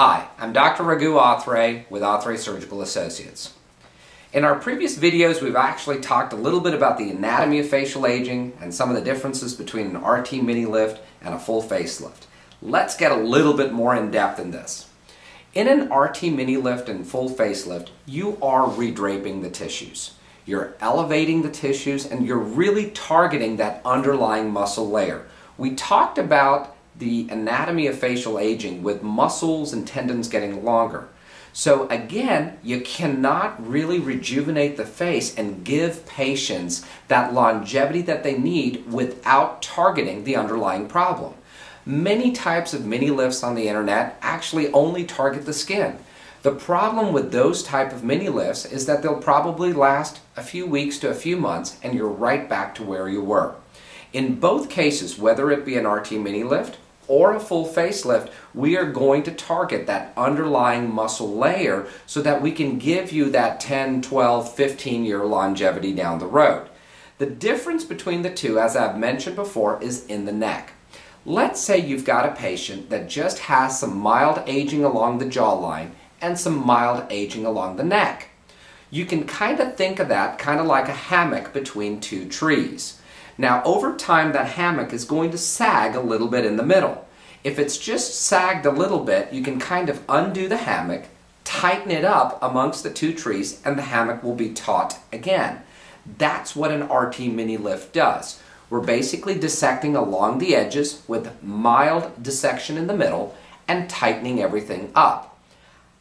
Hi, I'm Dr. Raghu Athre with Athré Surgical Associates. In our previous videos, we've actually talked a little bit about the anatomy of facial aging and some of the differences between an RT mini lift and a full facelift. Let's get a little bit more in depth in this. In an RT mini lift and full facelift, you are redraping the tissues. You're elevating the tissues and you're really targeting that underlying muscle layer. We talked about the anatomy of facial aging with muscles and tendons getting longer. So again, you cannot really rejuvenate the face and give patients that longevity that they need without targeting the underlying problem. Many types of mini lifts on the internet actually only target the skin. The problem with those type of mini lifts is that they'll probably last a few weeks to a few months and you're right back to where you were. In both cases, whether it be an RT mini lift or a full facelift, we are going to target that underlying muscle layer so that we can give you that 10, 12, 15-year longevity down the road. The difference between the two, as I've mentioned before, is in the neck. Let's say you've got a patient that just has some mild aging along the jawline and some mild aging along the neck. You can kind of think of that kind of like a hammock between two trees. Now, over time, that hammock is going to sag a little bit in the middle. If it's just sagged a little bit, you can kind of undo the hammock, tighten it up amongst the two trees, and the hammock will be taut again. That's what an RT mini lift does. We're basically dissecting along the edges with mild dissection in the middle and tightening everything up.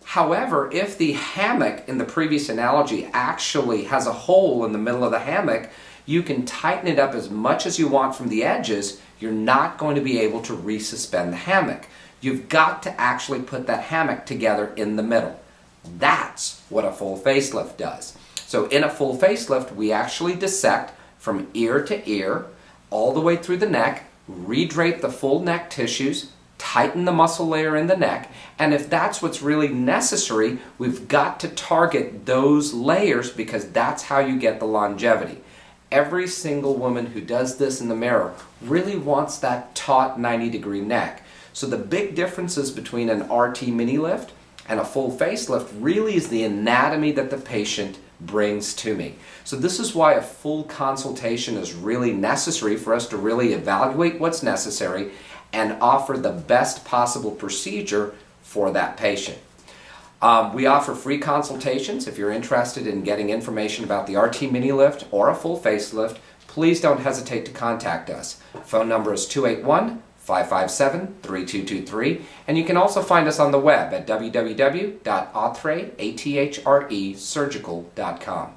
However, if the hammock in the previous analogy actually has a hole in the middle of the hammock, you can tighten it up as much as you want from the edges. You're not going to be able to resuspend the hammock. You've got to actually put that hammock together in the middle. That's what a full facelift does. So in a full facelift, we actually dissect from ear to ear, all the way through the neck, redrape the full neck tissues, tighten the muscle layer in the neck, and if that's what's really necessary, we've got to target those layers because that's how you get the longevity. Every single woman who does this in the mirror really wants that taut 90-degree neck. So the big differences between an RT mini lift and a full facelift really is the anatomy that the patient brings to me. So this is why a full consultation is really necessary for us to really evaluate what's necessary and offer the best possible procedure for that patient. We offer free consultations. If you're interested in getting information about the RT mini lift or a full facelift, please don't hesitate to contact us. Phone number is 281-557-3223, and you can also find us on the web at www.athresurgical.com.